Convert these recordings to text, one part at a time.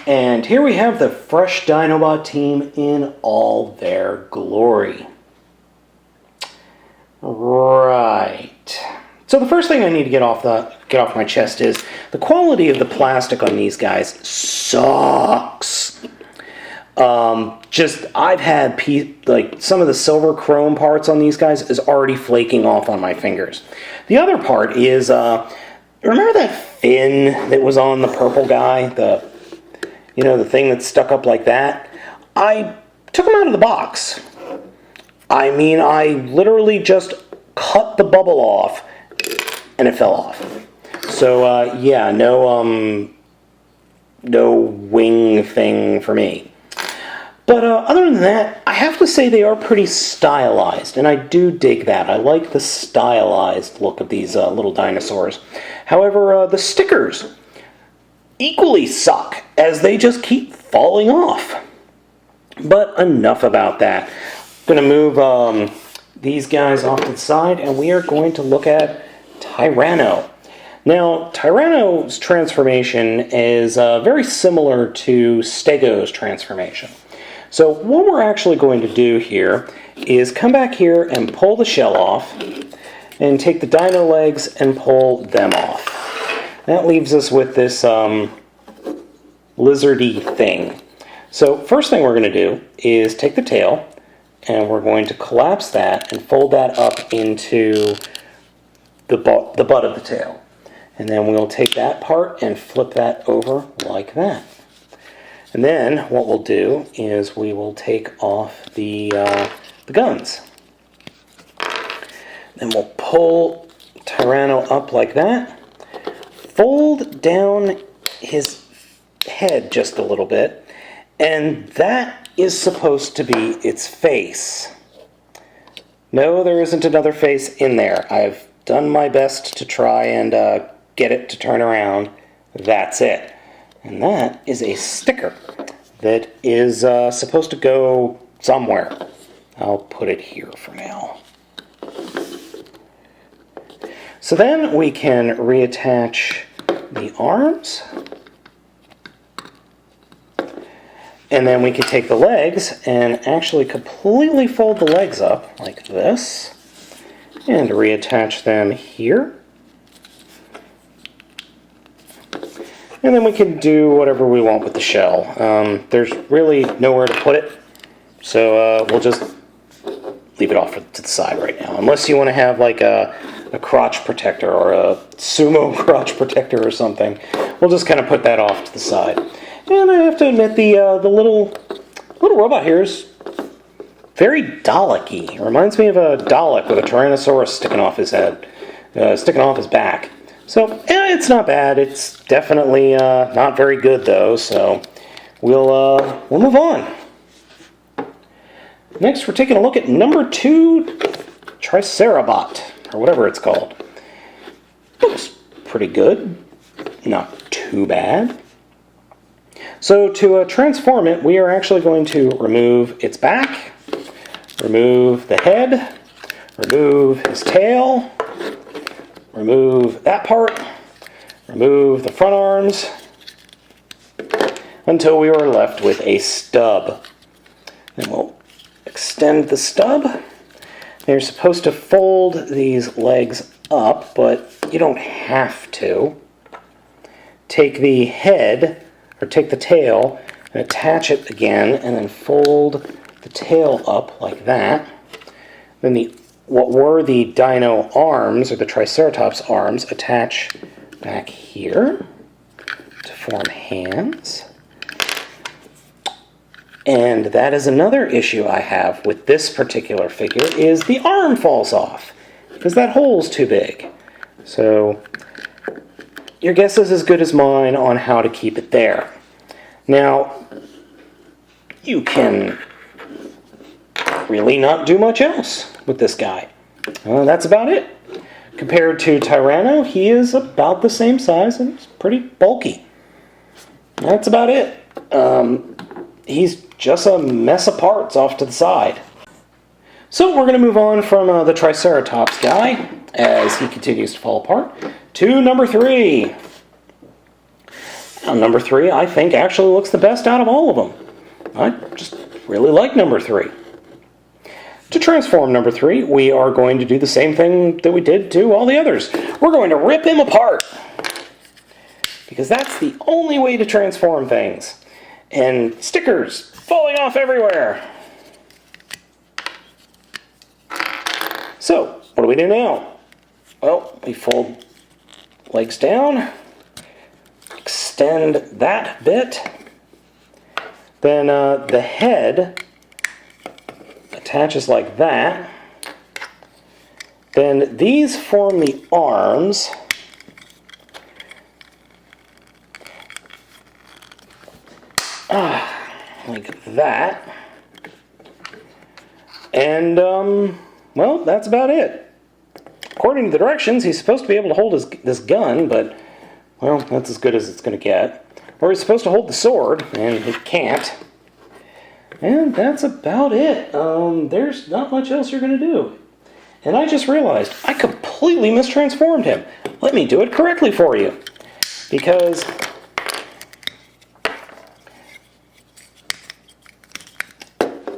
And here we have the fresh Dinobot team in all their glory. Right. So the first thing I need to get off my chest is the quality of the plastic on these guys sucks. I've had some of the silver chrome parts on these guys is already flaking off on my fingers. The other part is, remember that fin that was on the purple guy? The thing that stuck up like that? I took him out of the box. I mean, I literally just cut the bubble off and it fell off. So, yeah, no wing thing for me. But other than that, I have to say they are pretty stylized, and I do dig that. I like the stylized look of these little dinosaurs. However, the stickers equally suck, as they just keep falling off. But enough about that. I'm going to move these guys off to the side, and we are going to look at Tyranno. Now, Tyranno's transformation is very similar to Stego's transformation. So what we're actually going to do here is come back here and pull the shell off and take the dino legs and pull them off. That leaves us with this lizardy thing. So first thing we're going to do is take the tail and we're going to collapse that and fold that up into the butt of the tail. And then we'll take that part and flip that over like that. And then what we'll do is we will take off the guns. Then we'll pull Tyranno up like that. Fold down his head just a little bit. And that is supposed to be its face. No, there isn't another face in there. I've done my best to try and get it to turn around. That's it. And that is a sticker that is supposed to go somewhere. I'll put it here for now. So then we can reattach the arms. And then we can take the legs and actually completely fold the legs up like this. And reattach them here. And then we can do whatever we want with the shell. There's really nowhere to put it, so we'll just leave it off to the side right now. Unless you want to have like a crotch protector or a sumo crotch protector or something, we'll just kind of put that off to the side. And I have to admit, the little robot here is very Dalek-y. It reminds me of a Dalek with a Tyrannosaurus sticking off his head, sticking off his back. So, it's not bad. It's definitely not very good, though, so we'll move on. Next, we're taking a look at number 2, Tricerabot, or whatever it's called. Looks pretty good. Not too bad. So, to transform it, we are actually going to remove its back, remove the head, remove his tail, remove that part, remove the front arms, until we are left with a stub. Then we'll extend the stub. You're supposed to fold these legs up, but you don't have to. Take the head, or take the tail, and attach it again, and then fold the tail up like that. Then what were the dino arms, or the Triceratops arms, attach back here to form hands. And that is another issue I have with this particular figure, is the arm falls off, because that hole's too big. So, your guess is as good as mine on how to keep it there. Now, you can really not do much else with this guy. That's about it. Compared to Tyranno, he is about the same size and he's pretty bulky. That's about it. He's just a mess of parts off to the side. So we're going to move on from the Triceratops guy, as he continues to fall apart, to number 3. Now, number 3, I think, actually looks the best out of all of them. I just really like number 3. To transform number 3, we are going to do the same thing that we did to all the others. We're going to rip him apart. Because that's the only way to transform things. And stickers falling off everywhere. So, what do we do now? Well, we fold legs down, extend that bit, then the head attaches like that, then these form the arms, like that, and well, that's about it. According to the directions, he's supposed to be able to hold this gun, but, well, that's as good as it's going to get. Or he's supposed to hold the sword, and he can't. And that's about it. There's not much else you're going to do. And I just realized I completely mistransformed him. Let me do it correctly for you. Because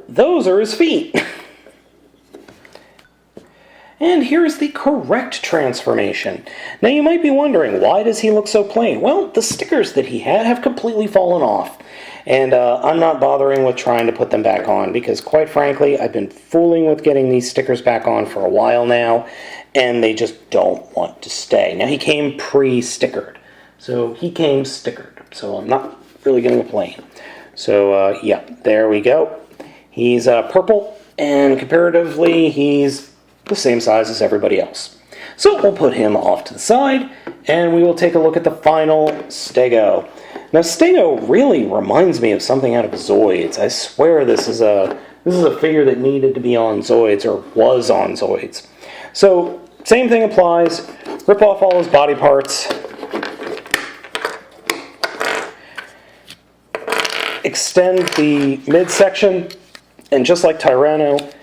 those are his feet. And here's the correct transformation. Now you might be wondering, why does he look so plain? Well, the stickers that he had have completely fallen off. And I'm not bothering with trying to put them back on, because quite frankly, I've been fooling with getting these stickers back on for a while now, and they just don't want to stay. Now he came pre-stickered, so he came stickered, so I'm not really going to complain. So yeah, there we go. He's purple, and comparatively, he's the same size as everybody else. So we'll put him off to the side, and we will take a look at the final Stego. Now, Stego really reminds me of something out of Zoids. I swear this is a figure that needed to be on Zoids, or was on Zoids. So, same thing applies. Rip off all his body parts. Extend the midsection, and just like Tyranno,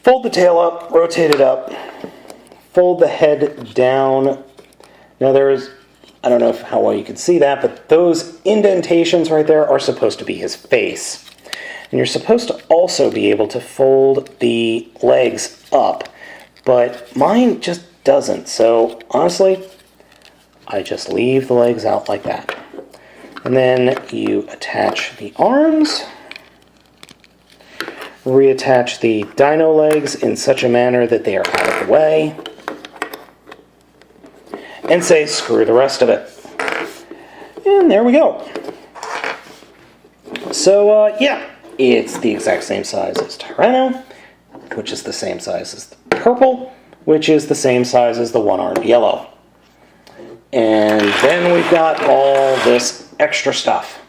fold the tail up, rotate it up, fold the head down. Now there's, I don't know how well you can see that, but those indentations right there are supposed to be his face. And you're supposed to also be able to fold the legs up, but mine just doesn't. So honestly, I just leave the legs out like that. And then you attach the arms. Reattach the dino legs in such a manner that they are out of the way, and say screw the rest of it. And there we go. So yeah, it's the exact same size as Tyranno, which is the same size as the purple, which is the same size as the one-armed yellow. And then we've got all this extra stuff.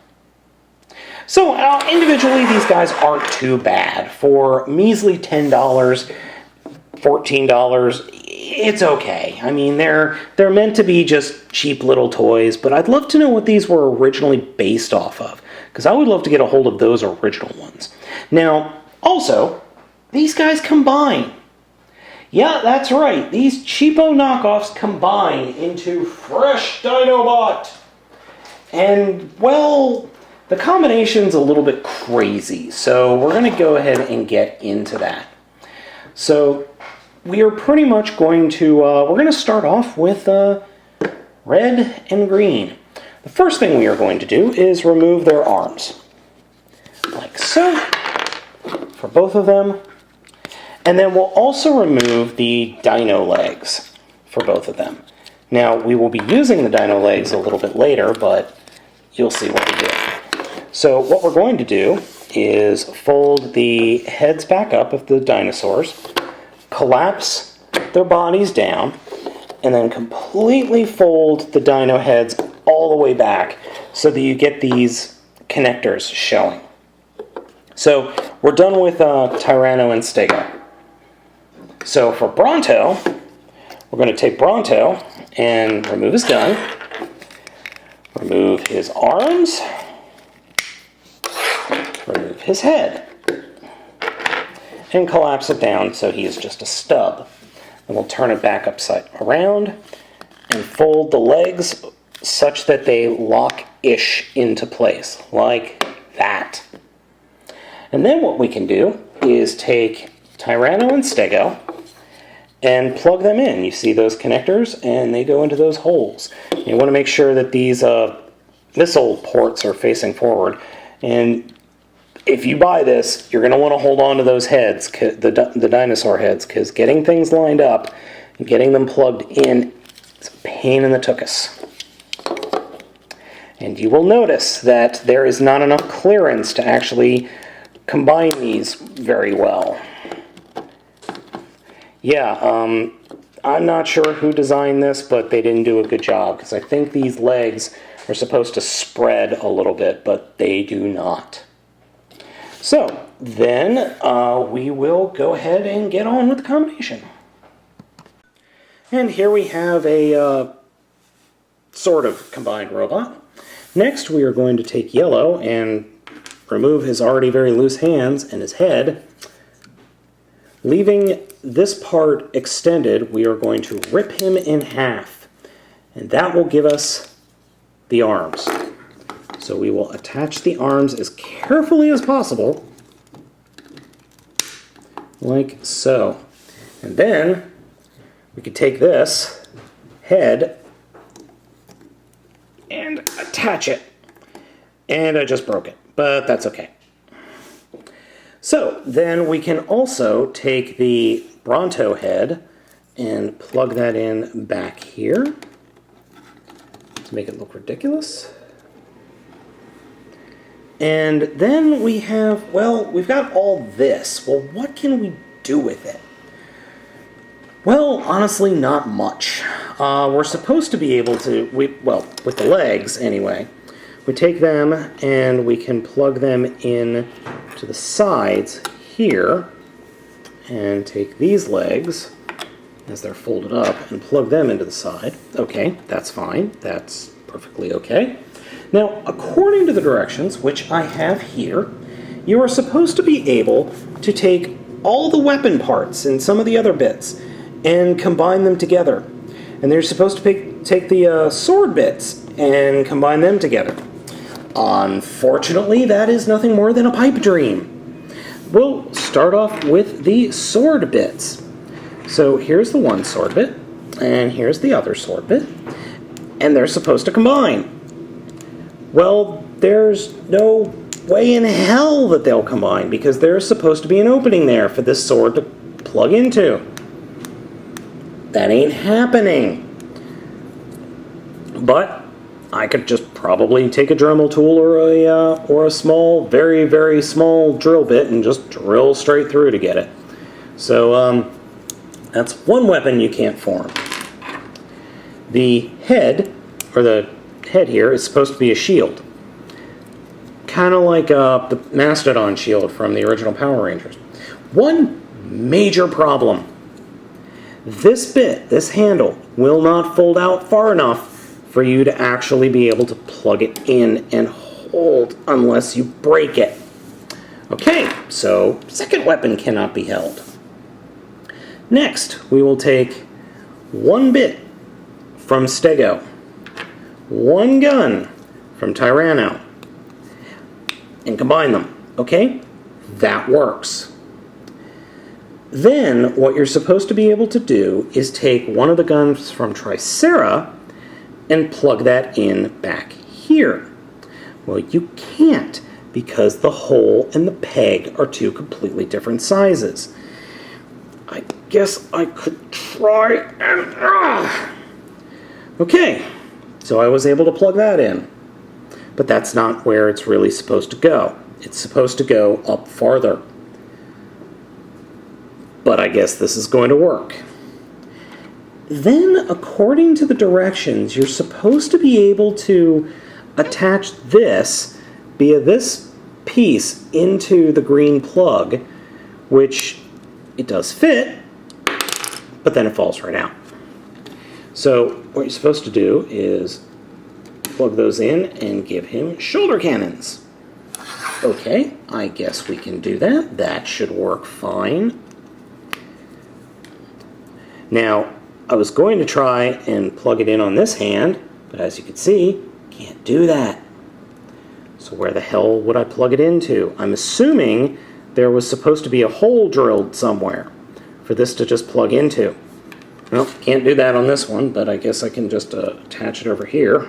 So individually, these guys aren't too bad. For measly $10, $14, it's okay. I mean, they're meant to be just cheap little toys, but I'd love to know what these were originally based off of, because I would love to get a hold of those original ones. Now, also, these guys combine. Yeah, that's right. These cheapo knockoffs combine into fresh Dinobot. And, well, the combination's a little bit crazy, so we're going to go ahead and get into that. So we are pretty much going to, we're going to start off with red and green. The first thing we are going to do is remove their arms, like so, for both of them. And then we'll also remove the dino legs for both of them. Now, we will be using the dino legs a little bit later, but you'll see what we do. So what we're going to do is fold the heads back up of the dinosaurs, collapse their bodies down, and then completely fold the dino heads all the way back so that you get these connectors showing. So we're done with Tyranno and Stego. So for Brawn Tail, we're going to take Brawn Tail and remove his gun, remove his arms, remove his head, and collapse it down so he is just a stub. Then we'll turn it back upside around and fold the legs such that they lock ish into place, like that. And then what we can do is take Tyranno and Stego and plug them in. You see those connectors, and they go into those holes. You want to make sure that these missile ports are facing forward. And if you buy this, you're going to want to hold on to those heads, the dinosaur heads, because getting things lined up and getting them plugged in is a pain in the tuchus. And you will notice that there is not enough clearance to actually combine these very well. Yeah, I'm not sure who designed this, but they didn't do a good job, because I think these legs are supposed to spread a little bit, but they do not. So, then we will go ahead and get on with the combination. And here we have a sort of combined robot. Next, we are going to take Yellow and remove his already very loose hands and his head. Leaving this part extended, we are going to rip him in half, and that will give us the arms. So we will attach the arms as carefully as possible, like so. And then we could take this head and attach it. And I just broke it, but that's okay. So then we can also take the Brawn Tail head and plug that in back here to make it look ridiculous. And then we have, well, we've got all this. Well, what can we do with it? Well, honestly, not much. We're supposed to be able to, well, with the legs anyway, we take them and we can plug them in to the sides here and take these legs as they're folded up and plug them into the side. Okay, that's fine. That's perfectly okay. Now, according to the directions, which I have here, you are supposed to be able to take all the weapon parts and some of the other bits and combine them together. And they're supposed to take the sword bits and combine them together. Unfortunately, that is nothing more than a pipe dream. We'll start off with the sword bits. So here's the one sword bit, and here's the other sword bit, and they're supposed to combine. Well, there's no way in hell that they'll combine, because there's supposed to be an opening there for this sword to plug into. That ain't happening. But I could just probably take a Dremel tool or a small, very, very small drill bit and just drill straight through to get it. So that's one weapon you can't form. The head, or the head here, is supposed to be a shield. Kind of like the Mastodon shield from the original Power Rangers. One major problem. This bit, this handle, will not fold out far enough for you to actually be able to plug it in and hold unless you break it. Okay, so second weapon cannot be held. Next, we will take one bit from Stego, one gun from Tyranno, and combine them. Okay, that works. Then, what you're supposed to be able to do is take one of the guns from Tricera and plug that in back here. Well, you can't, because the hole and the peg are two completely different sizes. I guess I could try and... Okay, so I was able to plug that in. But that's not where it's really supposed to go. It's supposed to go up farther. But I guess this is going to work. Then, according to the directions, you're supposed to be able to attach this via this piece into the green plug, which it does fit, but then it falls right out. So what you're supposed to do is plug those in and give him shoulder cannons. Okay, I guess we can do that. That should work fine. Now, I was going to try and plug it in on this hand, but as you can see, can't do that. So where the hell would I plug it into? I'm assuming there was supposed to be a hole drilled somewhere for this to just plug into. Well, can't do that on this one, but I guess I can just attach it over here.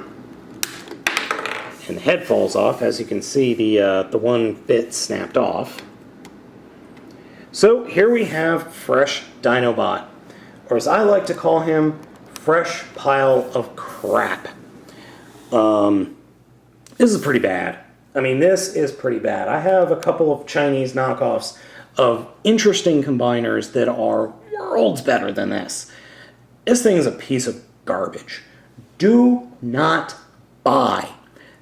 And the head falls off. As you can see, the one bit snapped off. So here we have fresh Dinobot, or as I like to call him, fresh pile of crap. This is pretty bad. I mean, this is pretty bad. I have a couple of Chinese knockoffs of interesting combiners that are worlds better than this. This thing is a piece of garbage. Do not buy.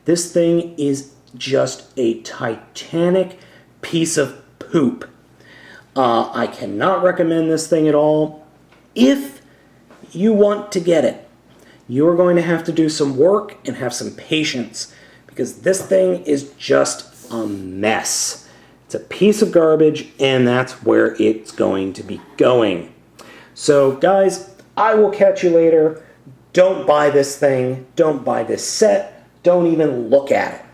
This thing is just a titanic piece of poop. I cannot recommend this thing at all. If you want to get it, you're going to have to do some work and have some patience, because this thing is just a mess. It's a piece of garbage, and that's where it's going to be going. So, guys, I will catch you later. Don't buy this thing. Don't buy this set. Don't even look at it.